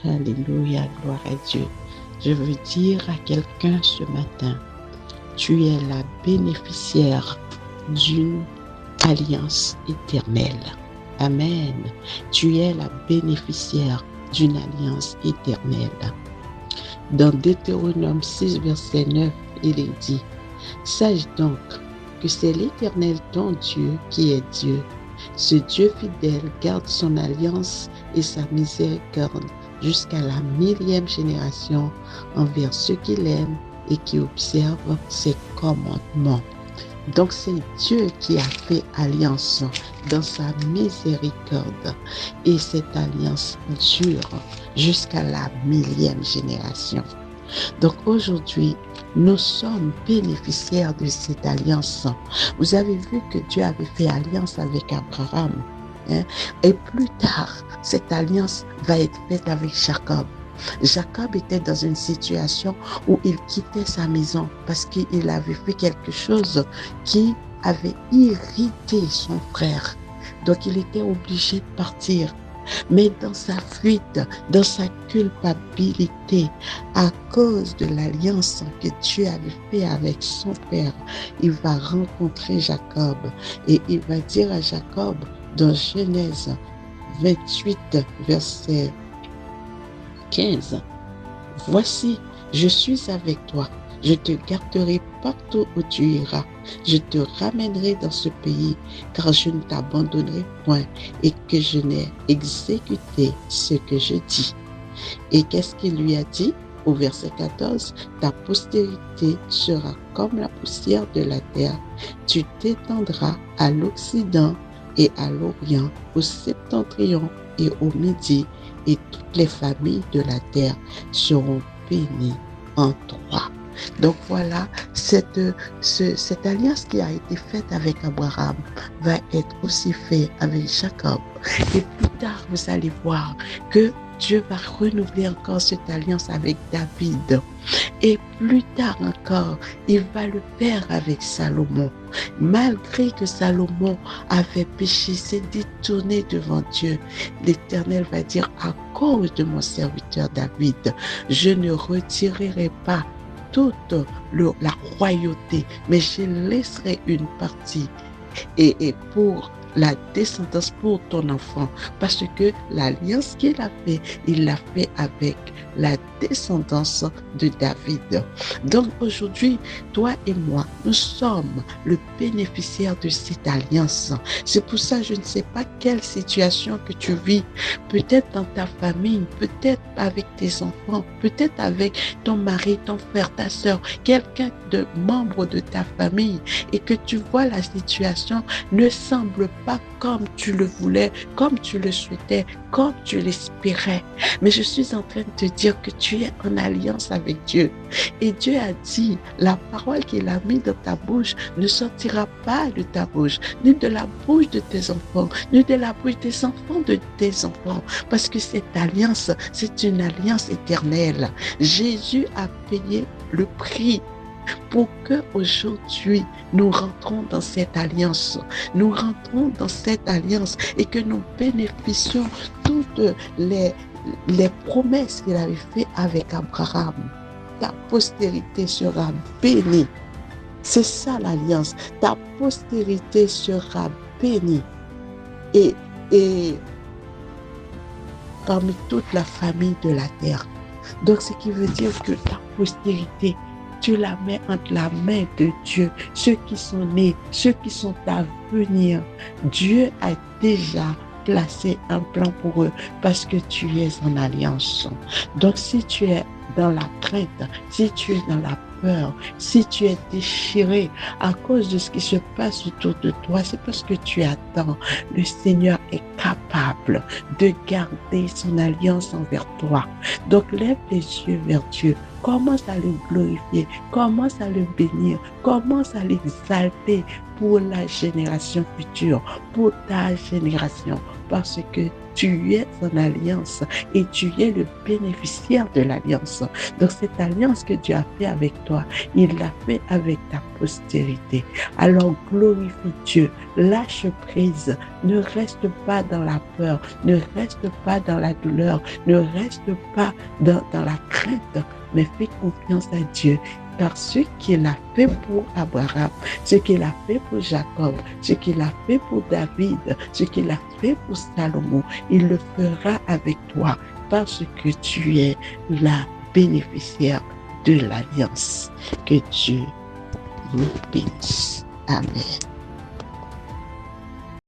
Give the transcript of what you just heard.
Alléluia, gloire à Dieu. Je veux dire à quelqu'un ce matin, tu es la bénéficiaire d'une alliance éternelle. Amen. Tu es la bénéficiaire d'une alliance éternelle. Dans Deutéronome 6, verset 9, il est dit, sache donc que c'est l'Éternel ton Dieu qui est Dieu. Ce Dieu fidèle garde son alliance et sa miséricorde jusqu'à la 1000e génération envers ceux qui l'aiment et qui observent ses commandements. Donc c'est Dieu qui a fait alliance dans sa miséricorde et cette alliance dure jusqu'à la 1000e génération. Donc aujourd'hui, nous sommes bénéficiaires de cette alliance. Vous avez vu que Dieu avait fait alliance avec Abraham. Et plus tard, cette alliance va être faite avec Jacob. Jacob était dans une situation où il quittait sa maison parce qu'il avait fait quelque chose qui avait irrité son frère. Donc il était obligé de partir. Mais dans sa fuite, dans sa culpabilité, à cause de l'alliance que Dieu avait fait avec son père, il va rencontrer Jacob et il va dire à Jacob dans Genèse 28, verset 15, voici, je suis avec toi, je te garderai partout où tu iras, je te ramènerai dans ce pays, car je ne t'abandonnerai point et que je n'ai exécuté ce que je dis. Et qu'est-ce qu'il lui a dit? Au verset 14, ta postérité sera comme la poussière de la terre, tu t'étendras à l'Occident et à l'Orient, au septentrion et au Midi, et toutes les familles de la terre seront bénies en toi. Donc voilà, cette alliance qui a été faite avec Abraham va être aussi faite avec Jacob. Et plus tard, vous allez voir que Dieu va renouveler encore cette alliance avec David. Et plus tard encore, il va le faire avec Salomon. Malgré que Salomon avait péché, s'est détourné devant Dieu, l'Éternel va dire, à cause de mon serviteur David, je ne retirerai pas toute la royauté, mais je laisserai une partie et pour la descendance pour ton enfant, parce que l'alliance qu'il a fait, il l'a fait avec la descendance de David. Donc aujourd'hui, toi et moi, nous sommes le bénéficiaire de cette alliance. C'est pour ça, je ne sais pas quelle situation que tu vis, peut-être dans ta famille, peut-être avec tes enfants, peut-être avec ton mari, ton frère, ta soeur, quelqu'un de membre de ta famille, et que tu vois la situation ne semble pas comme tu le voulais, comme tu le souhaitais, comme tu l'espérais. Mais je suis en train de te dire que tu es en alliance avec Dieu. Et Dieu a dit, la parole qu'il a mise dans ta bouche ne sortira pas de ta bouche, ni de la bouche de tes enfants, ni de la bouche des enfants de tes enfants. Parce que cette alliance, c'est une alliance éternelle. Jésus a payé le prix pour que aujourd'hui nous rentrons dans cette alliance. Nous rentrons dans cette alliance et que nous bénéficions toutes les promesses qu'il avait faites avec Abraham. Ta postérité sera bénie. C'est ça l'alliance. Ta postérité sera bénie. Et parmi toute la famille de la terre. Donc, ce qui veut dire que ta postérité, tu la mets entre la main de Dieu. Ceux qui sont nés, ceux qui sont à venir, Dieu a déjà placé un plan pour eux parce que tu es en alliance. Donc si tu es dans la crainte, si tu es dans la peur, si tu es déchiré à cause de ce qui se passe autour de toi, c'est parce que tu attends. Le Seigneur est capable de garder son alliance envers toi. Donc lève les yeux vers Dieu. Commence à le glorifier, commence à le bénir, commence à l'exalter pour la génération future, pour ta génération, parce que tu es en alliance et tu es le bénéficiaire de l'alliance. Donc cette alliance que Dieu a fait avec toi, il l'a fait avec ta postérité. Alors glorifie Dieu, lâche prise, ne reste pas dans la peur, ne reste pas dans la douleur, ne reste pas dans la crainte, mais fais confiance à Dieu. Car ce qu'il a fait pour Abraham, ce qu'il a fait pour Jacob, ce qu'il a fait pour David, ce qu'il a fait pour Salomon, il le fera avec toi parce que tu es la bénéficiaire de l'alliance. Que Dieu vous bénisse. Amen.